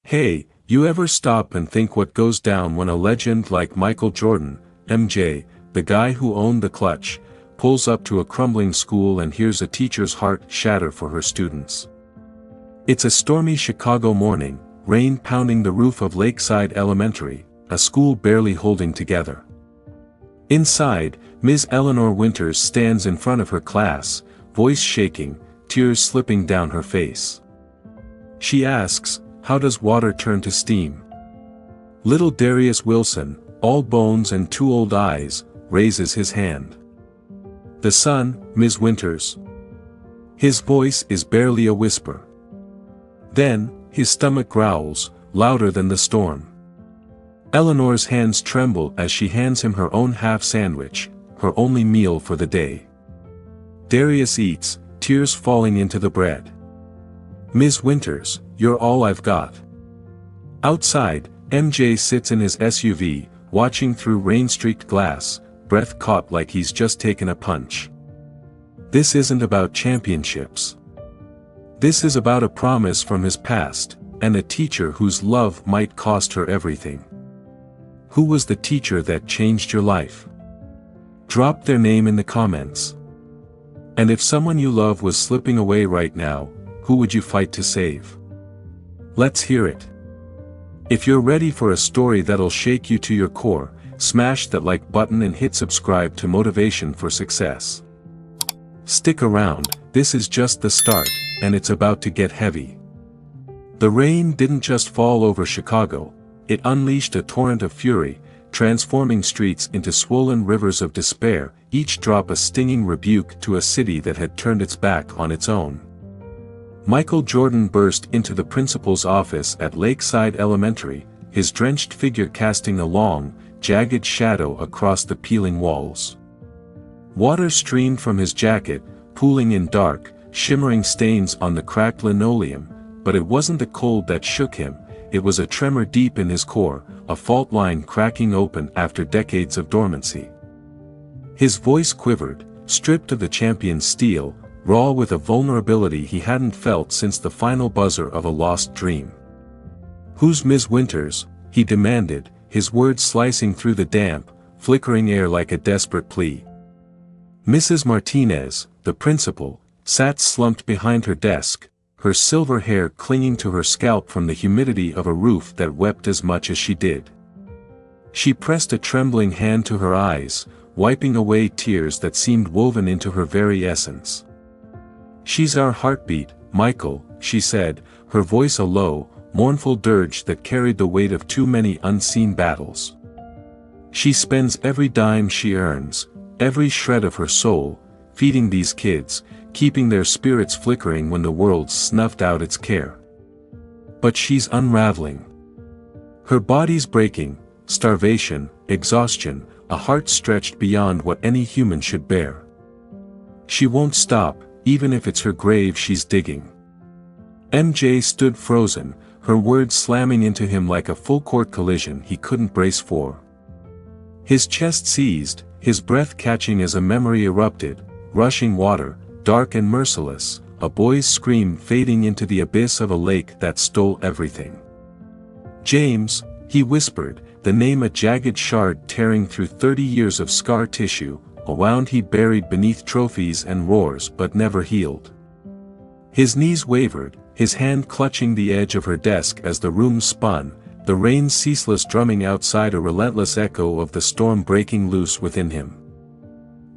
Hey, you ever stop and think what goes down when a legend like Michael Jordan, MJ, the guy who owned the clutch, pulls up to a crumbling school and hears a teacher's heart shatter for her students? It's a stormy Chicago morning, rain pounding the roof of Lakeside Elementary, a school barely holding together. Inside, Ms. Eleanor Winters stands in front of her class, voice shaking, tears slipping down her face. She asks, "How does water turn to steam?" Little Darius Wilson, all bones and two old eyes, raises his hand. "The sun, Ms. Winters." His voice is barely a whisper. Then, his stomach growls, louder than the storm. Eleanor's hands tremble as she hands him her own half sandwich, her only meal for the day. Darius eats, tears falling into the bread. "Ms. Winters, you're all I've got." Outside, MJ sits in his SUV, watching through rain-streaked glass, breath caught like he's just taken a punch. This isn't about championships. This is about a promise from his past, and a teacher whose love might cost her everything. Who was the teacher that changed your life? Drop their name in the comments. And if someone you love was slipping away right now, who would you fight to save? Let's hear it. If you're ready for a story that'll shake you to your core, smash that like button and hit subscribe to Motivation for Success. Stick around, this is just the start, and it's about to get heavy. The rain didn't just fall over Chicago, it unleashed a torrent of fury, transforming streets into swollen rivers of despair, each drop a stinging rebuke to a city that had turned its back on its own. Michael Jordan burst into the principal's office at Lakeside Elementary, his drenched figure casting a long, jagged shadow across the peeling walls. Water streamed from his jacket, pooling in dark, shimmering stains on the cracked linoleum, but it wasn't the cold that shook him, it was a tremor deep in his core, a fault line cracking open after decades of dormancy. His voice quivered, stripped of the champion's steel, raw with a vulnerability he hadn't felt since the final buzzer of a lost dream. "Who's Ms. Winters?" he demanded, his words slicing through the damp, flickering air like a desperate plea. Mrs. Martinez, the principal, sat slumped behind her desk, her silver hair clinging to her scalp from the humidity of a roof that wept as much as she did. She pressed a trembling hand to her eyes, wiping away tears that seemed woven into her very essence. "She's our heartbeat, Michael," she said, her voice a low, mournful dirge that carried the weight of too many unseen battles. "She spends every dime she earns, every shred of her soul, feeding these kids, keeping their spirits flickering when the world snuffed out its care. But she's unraveling. Her body's breaking, starvation, exhaustion, a heart stretched beyond what any human should bear. She won't stop, even if it's her grave she's digging." MJ stood frozen, her words slamming into him like a full-court collision he couldn't brace for. His chest seized, his breath catching as a memory erupted, rushing water, dark and merciless, a boy's scream fading into the abyss of a lake that stole everything. "James," he whispered, the name a jagged shard tearing through 30 years of scar tissue, a wound he buried beneath trophies and roars but never healed. His knees wavered, his hand clutching the edge of her desk as the room spun, the rain's ceaseless drumming outside a relentless echo of the storm breaking loose within him.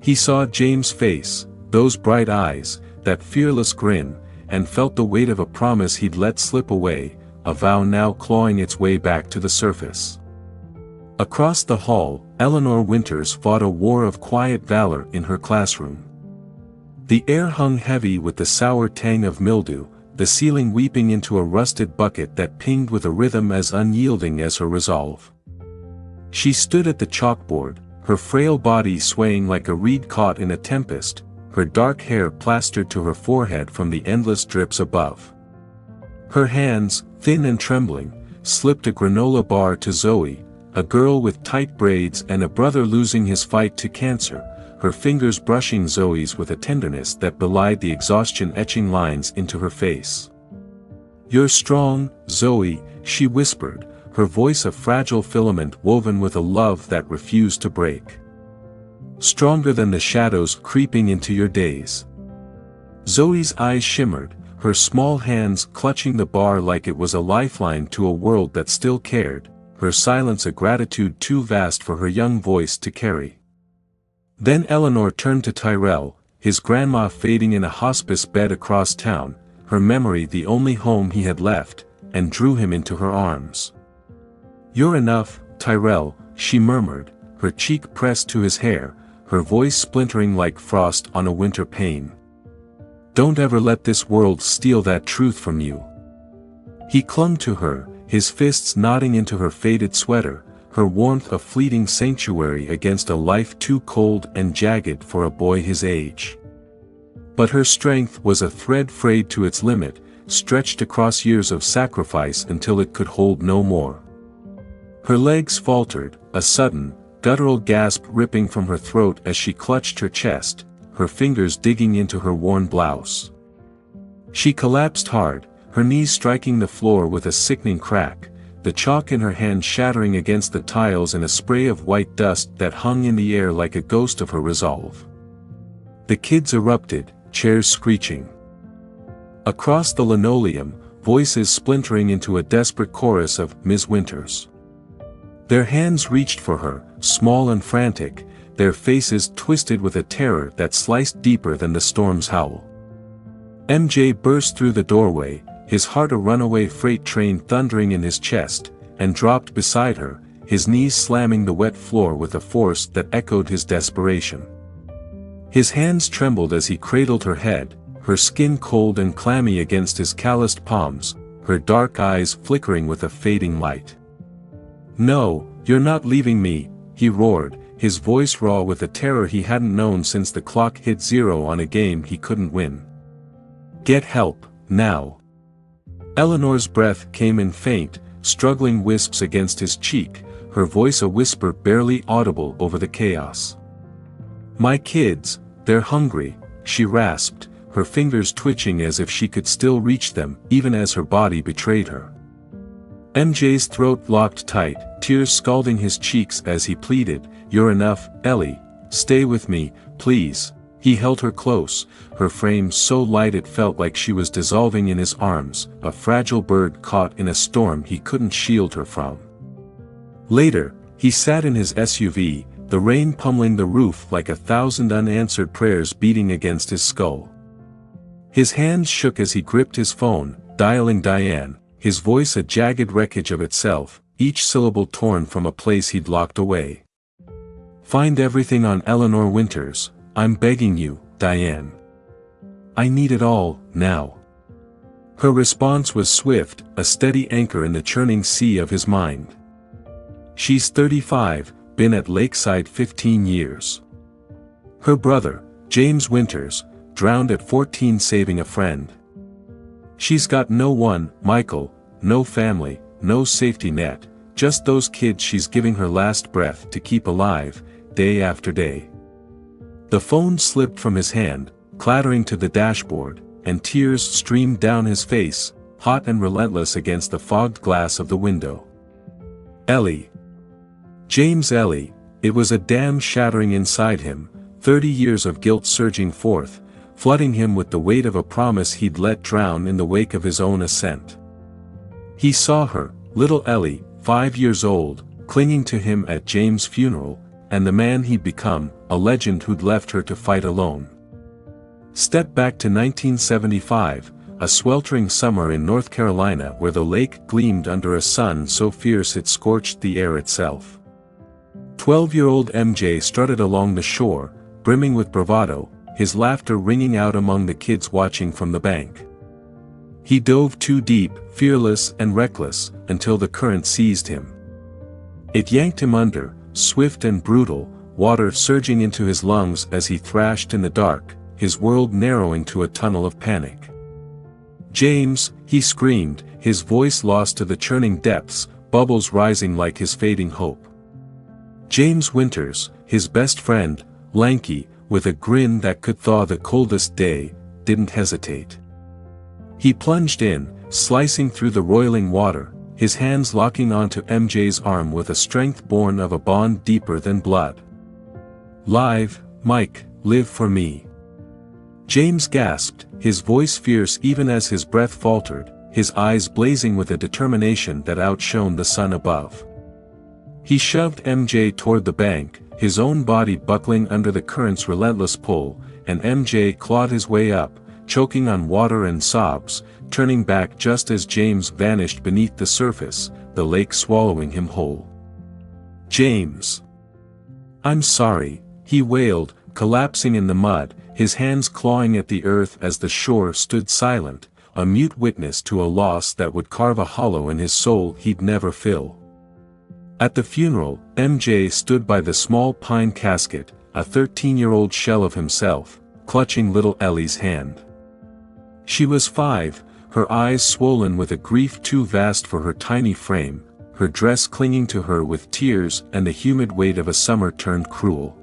He saw James' face, those bright eyes, that fearless grin, and felt the weight of a promise he'd let slip away, a vow now clawing its way back to the surface. Across the hall, Eleanor Winters fought a war of quiet valor in her classroom. The air hung heavy with the sour tang of mildew, the ceiling weeping into a rusted bucket that pinged with a rhythm as unyielding as her resolve. She stood at the chalkboard, her frail body swaying like a reed caught in a tempest, her dark hair plastered to her forehead from the endless drips above. Her hands, thin and trembling, slipped a granola bar to Zoe, a girl with tight braids and a brother losing his fight to cancer, her fingers brushing Zoe's with a tenderness that belied the exhaustion etching lines into her face. "You're strong, Zoe," she whispered, her voice a fragile filament woven with a love that refused to break. Stronger than the shadows creeping into your days. Zoe's eyes shimmered, her small hands clutching the bar like it was a lifeline to a world that still cared, her silence a gratitude too vast for her young voice to carry. Then Eleanor turned to Tyrell, his grandma fading in a hospice bed across town, her memory the only home he had left, and drew him into her arms. "You're enough, Tyrell," she murmured, her cheek pressed to his hair, her voice splintering like frost on a winter pane. "Don't ever let this world steal that truth from you." He clung to her, his fists knotting into her faded sweater, her warmth a fleeting sanctuary against a life too cold and jagged for a boy his age. But her strength was a thread frayed to its limit, stretched across years of sacrifice until it could hold no more. Her legs faltered, a sudden, guttural gasp ripping from her throat as she clutched her chest, her fingers digging into her worn blouse. She collapsed hard, her knees striking the floor with a sickening crack, the chalk in her hand shattering against the tiles in a spray of white dust that hung in the air like a ghost of her resolve. The kids erupted, chairs screeching. Across the linoleum, voices splintering into a desperate chorus of "Ms. Winters." Their hands reached for her, small and frantic, their faces twisted with a terror that sliced deeper than the storm's howl. MJ burst through the doorway, his heart a runaway freight train thundering in his chest, and dropped beside her, his knees slamming the wet floor with a force that echoed his desperation. His hands trembled as he cradled her head, her skin cold and clammy against his calloused palms, her dark eyes flickering with a fading light. "No, you're not leaving me," he roared, his voice raw with a terror he hadn't known since the clock hit zero on a game he couldn't win. "Get help, now." Eleanor's breath came in faint, struggling wisps against his cheek, her voice a whisper barely audible over the chaos. "My kids, they're hungry," she rasped, her fingers twitching as if she could still reach them, even as her body betrayed her. MJ's throat locked tight, tears scalding his cheeks as he pleaded, "You're enough, Ellie, stay with me, please." He held her close, her frame so light it felt like she was dissolving in his arms, a fragile bird caught in a storm he couldn't shield her from. Later, he sat in his SUV, the rain pummeling the roof like 1,000 unanswered prayers beating against his skull. His hands shook as he gripped his phone, dialing Diane, his voice a jagged wreckage of itself, each syllable torn from a place he'd locked away. "Find everything on Eleanor Winters, I'm begging you, Diane. I need it all, now." Her response was swift, a steady anchor in the churning sea of his mind. "She's 35, been at Lakeside 15 years. Her brother, James Winters, drowned at 14 saving a friend. She's got no one, Michael, no family, no safety net, just those kids she's giving her last breath to keep alive, day after day." The phone slipped from his hand, clattering to the dashboard, and tears streamed down his face, hot and relentless against the fogged glass of the window. Ellie. James Ellie, it was a dam shattering inside him, 30 years of guilt surging forth, flooding him with the weight of a promise he'd let drown in the wake of his own ascent. He saw her, little Ellie, 5 years old, clinging to him at James' funeral, and the man he'd become, a legend who'd left her to fight alone. Step back to 1975, a sweltering summer in North Carolina where the lake gleamed under a sun so fierce it scorched the air itself. 12-year-old MJ strutted along the shore, brimming with bravado, his laughter ringing out among the kids watching from the bank. He dove too deep, fearless and reckless, until the current seized him. It yanked him under, swift and brutal, water surging into his lungs as he thrashed in the dark, his world narrowing to a tunnel of panic. "James," he screamed, his voice lost to the churning depths, bubbles rising like his fading hope. James Winters, his best friend, lanky, with a grin that could thaw the coldest day, didn't hesitate. He plunged in, slicing through the roiling water, his hands locking onto MJ's arm with a strength born of a bond deeper than blood. "Live, Mike, live for me." James gasped, his voice fierce even as his breath faltered, his eyes blazing with a determination that outshone the sun above. He shoved MJ toward the bank, his own body buckling under the current's relentless pull, and MJ clawed his way up, choking on water and sobs, turning back just as James vanished beneath the surface, the lake swallowing him whole. "James! I'm sorry," he wailed, collapsing in the mud, his hands clawing at the earth as the shore stood silent, a mute witness to a loss that would carve a hollow in his soul he'd never fill. At the funeral, MJ stood by the small pine casket, a 13-year-old shell of himself, clutching little Ellie's hand. She was 5, her eyes swollen with a grief too vast for her tiny frame, her dress clinging to her with tears and the humid weight of a summer turned cruel.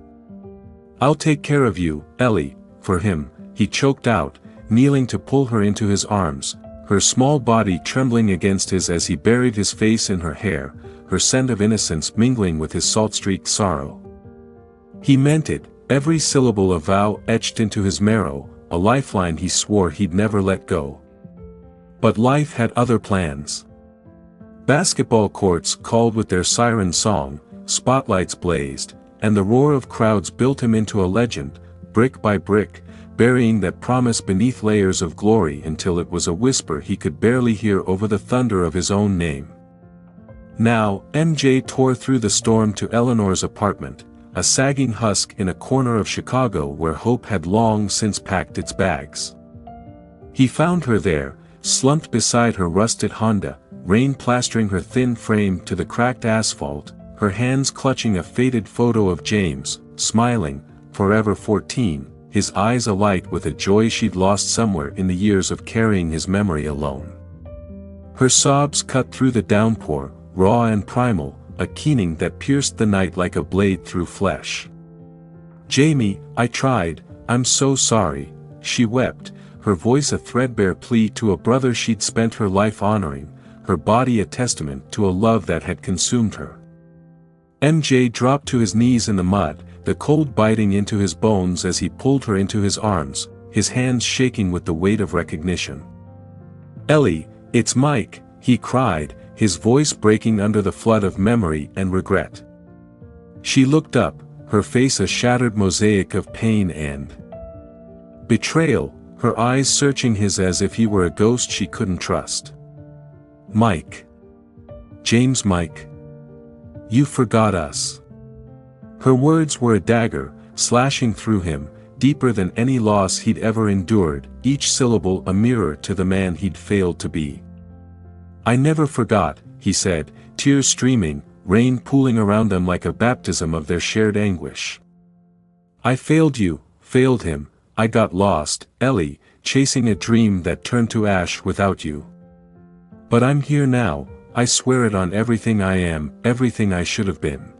"I'll take care of you, Ellie, for him," he choked out, kneeling to pull her into his arms, her small body trembling against his as he buried his face in her hair, her scent of innocence mingling with his salt-streaked sorrow. He meant it, every syllable a vow etched into his marrow, a lifeline he swore he'd never let go. But life had other plans. Basketball courts called with their siren song, spotlights blazed, and the roar of crowds built him into a legend, brick by brick, burying that promise beneath layers of glory until it was a whisper he could barely hear over the thunder of his own name. Now, MJ tore through the storm to Eleanor's apartment, a sagging husk in a corner of Chicago where hope had long since packed its bags. He found her there, slumped beside her rusted Honda, rain plastering her thin frame to the cracked asphalt, her hands clutching a faded photo of James, smiling, forever 14, his eyes alight with a joy she'd lost somewhere in the years of carrying his memory alone. Her sobs cut through the downpour, raw and primal, a keening that pierced the night like a blade through flesh. "Jamie, I tried, I'm so sorry," she wept, her voice a threadbare plea to a brother she'd spent her life honoring, her body a testament to a love that had consumed her. MJ dropped to his knees in the mud, the cold biting into his bones as he pulled her into his arms, his hands shaking with the weight of recognition. "Ellie, it's Mike," he cried, his voice breaking under the flood of memory and regret. She looked up, her face a shattered mosaic of pain and betrayal, her eyes searching his as if he were a ghost she couldn't trust. "Mike. James Mike. You forgot us." Her words were a dagger, slashing through him, deeper than any loss he'd ever endured, each syllable a mirror to the man he'd failed to be. "I never forgot," he said, tears streaming, rain pooling around them like a baptism of their shared anguish. "I failed you, failed him, I got lost, Ellie, chasing a dream that turned to ash without you. But I'm here now, I swear it on everything I am, everything I should have been."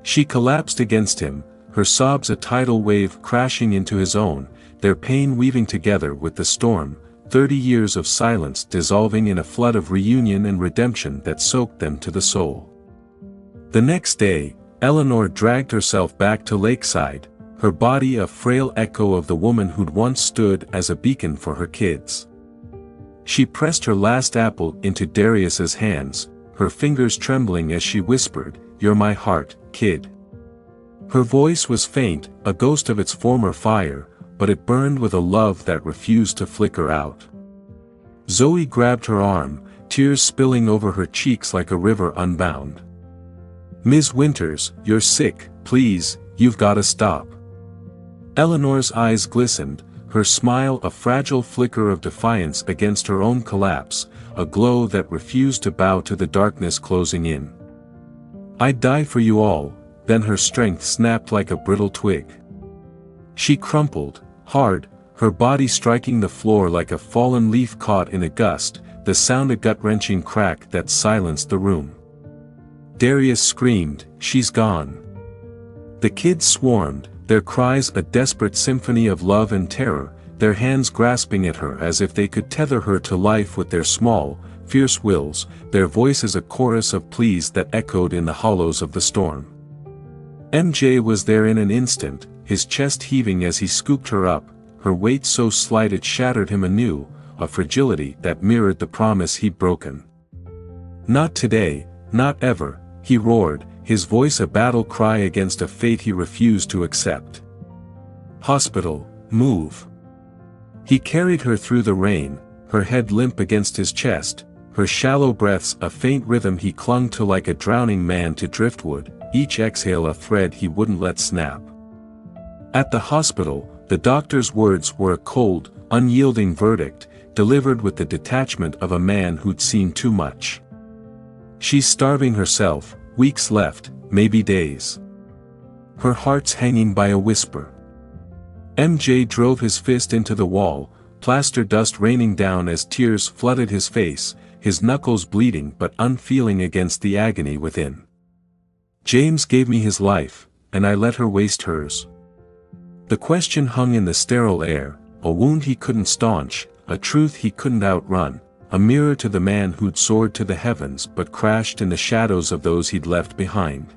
She collapsed against him, her sobs a tidal wave crashing into his own, their pain weaving together with the storm, 30 years of silence dissolving in a flood of reunion and redemption that soaked them to the soul. The next day, Eleanor dragged herself back to Lakeside, her body a frail echo of the woman who'd once stood as a beacon for her kids. She pressed her last apple into Darius's hands, her fingers trembling as she whispered, "You're my heart, kid." Her voice was faint, a ghost of its former fire, but it burned with a love that refused to flicker out. Zoe grabbed her arm, tears spilling over her cheeks like a river unbound. "Ms. Winters, you're sick, please, you've gotta stop." Eleanor's eyes glistened, her smile a fragile flicker of defiance against her own collapse, a glow that refused to bow to the darkness closing in. "I'd die for you all," then her strength snapped like a brittle twig. She crumpled, hard, her body striking the floor like a fallen leaf caught in a gust, the sound a gut-wrenching crack that silenced the room. Darius screamed, "She's gone." The kids swarmed, their cries a desperate symphony of love and terror, their hands grasping at her as if they could tether her to life with their small, fierce wills, their voices a chorus of pleas that echoed in the hollows of the storm. MJ was there in an instant, his chest heaving as he scooped her up, her weight so slight it shattered him anew, a fragility that mirrored the promise he'd broken. "Not today, not ever," he roared, his voice a battle cry against a fate he refused to accept. "Hospital, move." He carried her through the rain, her head limp against his chest, her shallow breaths a faint rhythm he clung to like a drowning man to driftwood, each exhale a thread he wouldn't let snap. At the hospital, the doctor's words were a cold, unyielding verdict, delivered with the detachment of a man who'd seen too much. "She's starving herself, weeks left, maybe days. Her heart's hanging by a whisper." MJ drove his fist into the wall, plaster dust raining down as tears flooded his face, his knuckles bleeding but unfeeling against the agony within. "James gave me his life, and I let her waste hers." The question hung in the sterile air, a wound he couldn't staunch, a truth he couldn't outrun, a mirror to the man who'd soared to the heavens but crashed in the shadows of those he'd left behind.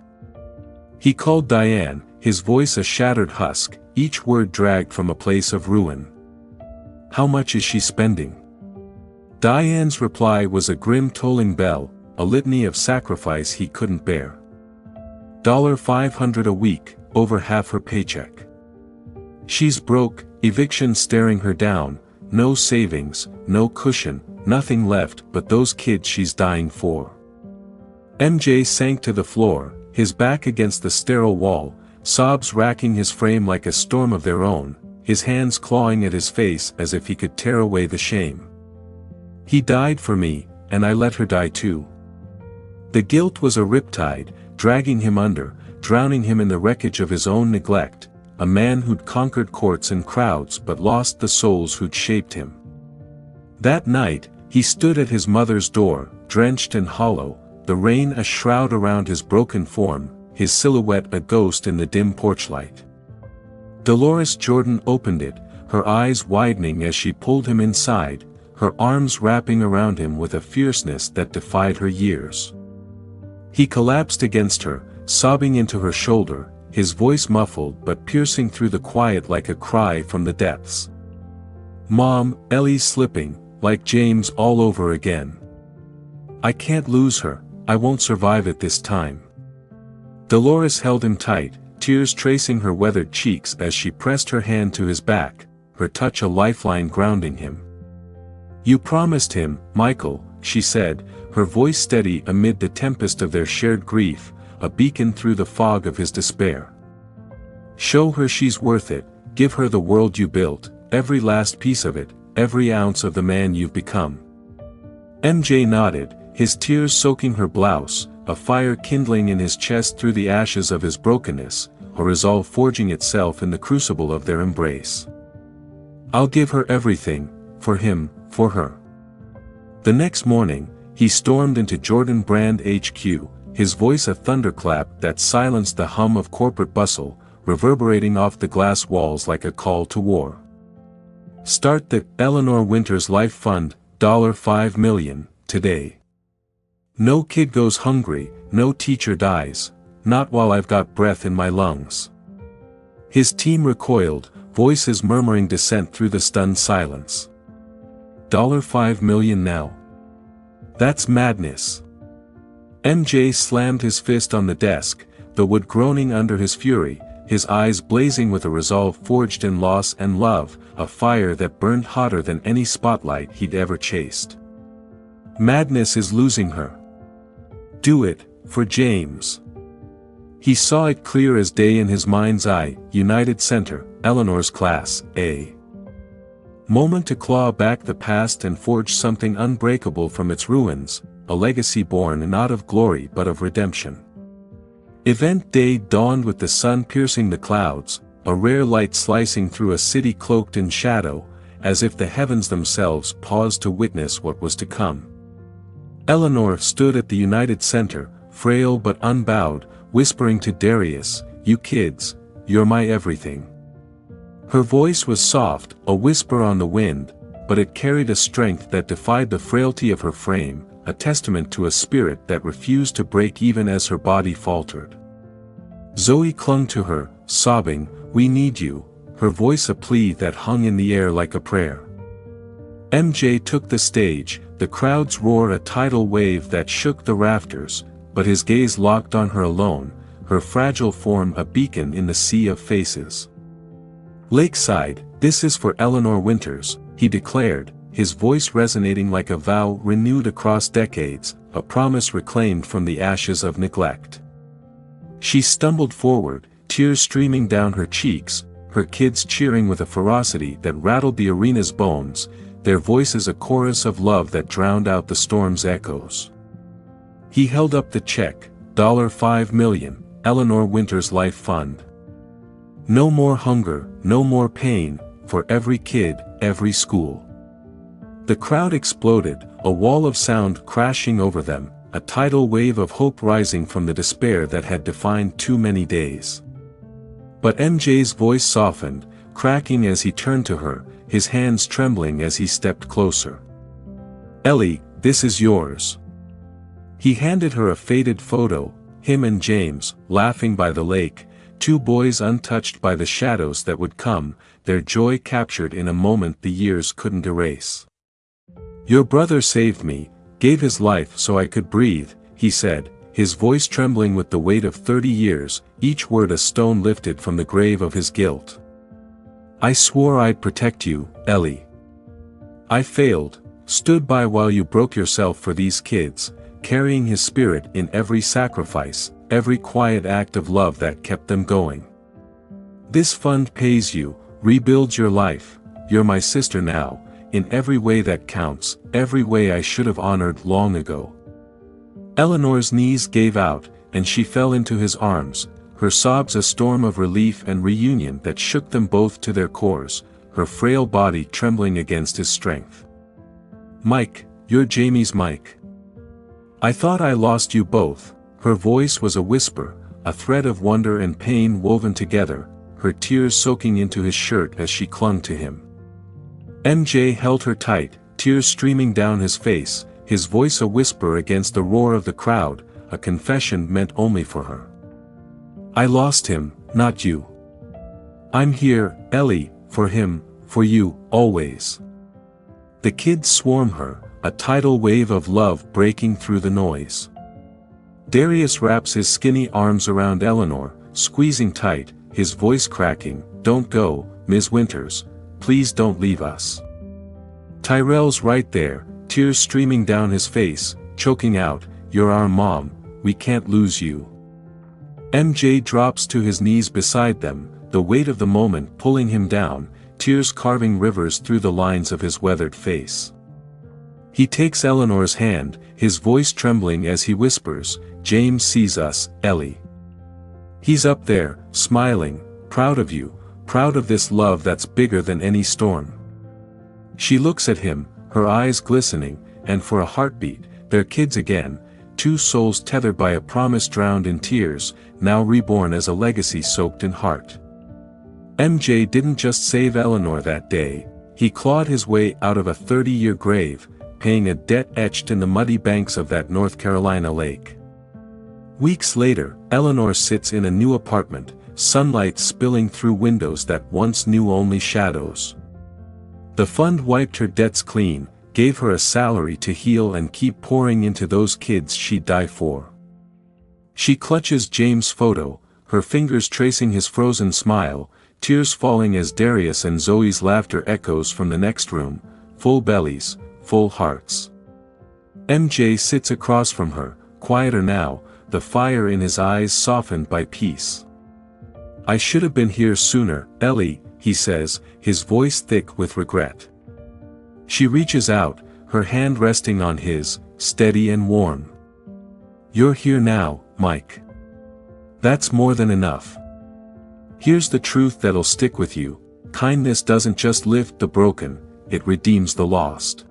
He called Diane, his voice a shattered husk, each word dragged from a place of ruin. "How much is she spending?" Diane's reply was a grim tolling bell, a litany of sacrifice he couldn't bear. $500 a week, over half her paycheck. She's broke, eviction staring her down, no savings, no cushion, nothing left but those kids she's dying for. MJ sank to the floor, his back against the sterile wall, sobs racking his frame like a storm of their own, his hands clawing at his face as if he could tear away the shame. "He died for me, and I let her die too." The guilt was a riptide, dragging him under, drowning him in the wreckage of his own neglect, a man who'd conquered courts and crowds but lost the souls who'd shaped him. That night, he stood at his mother's door, drenched and hollow, the rain a shroud around his broken form, his silhouette a ghost in the dim porchlight. Dolores Jordan opened it, her eyes widening as she pulled him inside, her arms wrapping around him with a fierceness that defied her years. He collapsed against her, sobbing into her shoulder, his voice muffled but piercing through the quiet like a cry from the depths. "Mom, Ellie's slipping, like James all over again. I can't lose her, I won't survive it this time." Dolores held him tight, tears tracing her weathered cheeks as she pressed her hand to his back, her touch a lifeline grounding him. "You promised him, Michael," she said, her voice steady amid the tempest of their shared grief, a beacon through the fog of his despair. "Show her she's worth it, give her the world you built, every last piece of it, every ounce of the man you've become." MJ nodded, his tears soaking her blouse, a fire kindling in his chest through the ashes of his brokenness, a resolve forging itself in the crucible of their embrace. "I'll give her everything, for him, for her." The next morning, he stormed into Jordan Brand HQ, his voice a thunderclap that silenced the hum of corporate bustle, reverberating off the glass walls like a call to war. "Start the Eleanor Winters Life Fund, $5 million, today. No kid goes hungry, no teacher dies, not while I've got breath in my lungs." His team recoiled, voices murmuring dissent through the stunned silence. $5 million now? That's madness. MJ slammed his fist on the desk, the wood groaning under his fury, his eyes blazing with a resolve forged in loss and love, a fire that burned hotter than any spotlight he'd ever chased. "Madness is losing her. Do it, for James." He saw it clear as day in his mind's eye, United Center, Eleanor's Class A. Moment to claw back the past and forge something unbreakable from its ruins, a legacy born not of glory but of redemption. Event day dawned with the sun piercing the clouds, a rare light slicing through a city cloaked in shadow, as if the heavens themselves paused to witness what was to come. Eleanor stood at the United Center, frail but unbowed, whispering to Darius, "You kids, you're my everything." Her voice was soft, a whisper on the wind, but it carried a strength that defied the frailty of her frame, a testament to a spirit that refused to break even as her body faltered. Zoe clung to her, sobbing, "We need you," her voice a plea that hung in the air like a prayer. MJ took the stage, the crowd's roar a tidal wave that shook the rafters, but his gaze locked on her alone, her fragile form a beacon in the sea of faces. "Lakeside, this is for Eleanor Winters," he declared, his voice resonating like a vow renewed across decades, a promise reclaimed from the ashes of neglect. She stumbled forward, tears streaming down her cheeks, her kids cheering with a ferocity that rattled the arena's bones, their voices a chorus of love that drowned out the storm's echoes. He held up the check, $5 million, Eleanor Winters Life Fund. No more hunger, no more pain, for every kid, every school. The crowd exploded, a wall of sound crashing over them, a tidal wave of hope rising from the despair that had defined too many days. But MJ's voice softened, cracking as he turned to her, his hands trembling as he stepped closer. "Ellie, this is yours." He handed her a faded photo, him and James, laughing by the lake, two boys untouched by the shadows that would come, their joy captured in a moment the years couldn't erase. "Your brother saved me, gave his life so I could breathe," he said, his voice trembling with the weight of 30 years, each word a stone lifted from the grave of his guilt. "I swore I'd protect you, Ellie. I failed, stood by while you broke yourself for these kids, carrying his spirit in every sacrifice, every quiet act of love that kept them going. This fund pays you, rebuilds your life, you're my sister now, in every way that counts, every way I should have honored long ago." Eleanor's knees gave out, and she fell into his arms, her sobs a storm of relief and reunion that shook them both to their cores, her frail body trembling against his strength. "Mike, you're Jamie's Mike. I thought I lost you both." Her voice was a whisper, a thread of wonder and pain woven together, her tears soaking into his shirt as she clung to him. MJ held her tight, tears streaming down his face, his voice a whisper against the roar of the crowd, a confession meant only for her. "I lost him, not you. I'm here, Ellie, for him, for you, always." The kids swarm her, a tidal wave of love breaking through the noise. Darius wraps his skinny arms around Eleanor, squeezing tight, his voice cracking, "Don't go, Ms. Winters, please don't leave us." Tyrell's right there, tears streaming down his face, choking out, "You're our mom, we can't lose you." MJ drops to his knees beside them, the weight of the moment pulling him down, tears carving rivers through the lines of his weathered face. He takes Eleanor's hand, his voice trembling as he whispers, "James sees us, Ellie. He's up there, smiling, proud of you, proud of this love that's bigger than any storm." She looks at him, her eyes glistening, and for a heartbeat, they're kids again, two souls tethered by a promise drowned in tears, now reborn as a legacy soaked in heart. MJ didn't just save Eleanor that day, he clawed his way out of a 30-year grave, paying a debt etched in the muddy banks of that North Carolina lake. Weeks later, Eleanor sits in a new apartment, sunlight spilling through windows that once knew only shadows. The fund wiped her debts clean, gave her a salary to heal and keep pouring into those kids she'd die for. She clutches James' photo, her fingers tracing his frozen smile, tears falling as Darius and Zoe's laughter echoes from the next room, full bellies, full hearts. MJ sits across from her, quieter now, the fire in his eyes softened by peace. "I should have been here sooner, Ellie," he says, his voice thick with regret. She reaches out, her hand resting on his, steady and warm. "You're here now, Mike. That's more than enough. Here's the truth that'll stick with you: kindness doesn't just lift the broken, it redeems the lost."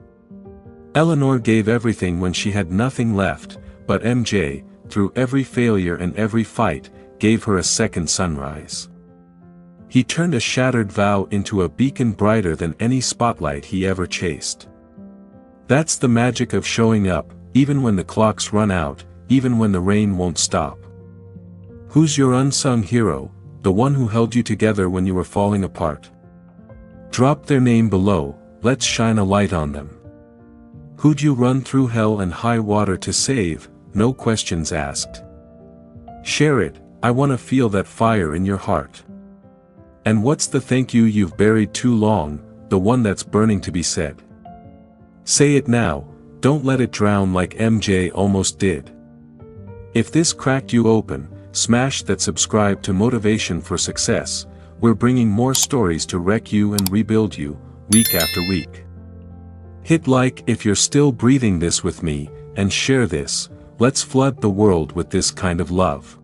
Eleanor gave everything when she had nothing left, but MJ, through every failure and every fight, gave her a second sunrise. He turned a shattered vow into a beacon brighter than any spotlight he ever chased. That's the magic of showing up, even when the clocks run out, even when the rain won't stop. Who's your unsung hero, the one who held you together when you were falling apart? Drop their name below, let's shine a light on them. Who'd you run through hell and high water to save, no questions asked? Share it, I want to feel that fire in your heart. And what's the thank you you've buried too long, the one that's burning to be said? Say it now, don't let it drown like MJ almost did. If this cracked you open, smash that subscribe to Motivation for Success. We're bringing more stories to wreck you and rebuild you, week after week. Hit like if you're still breathing this with me, and share this. Let's flood the world with this kind of love.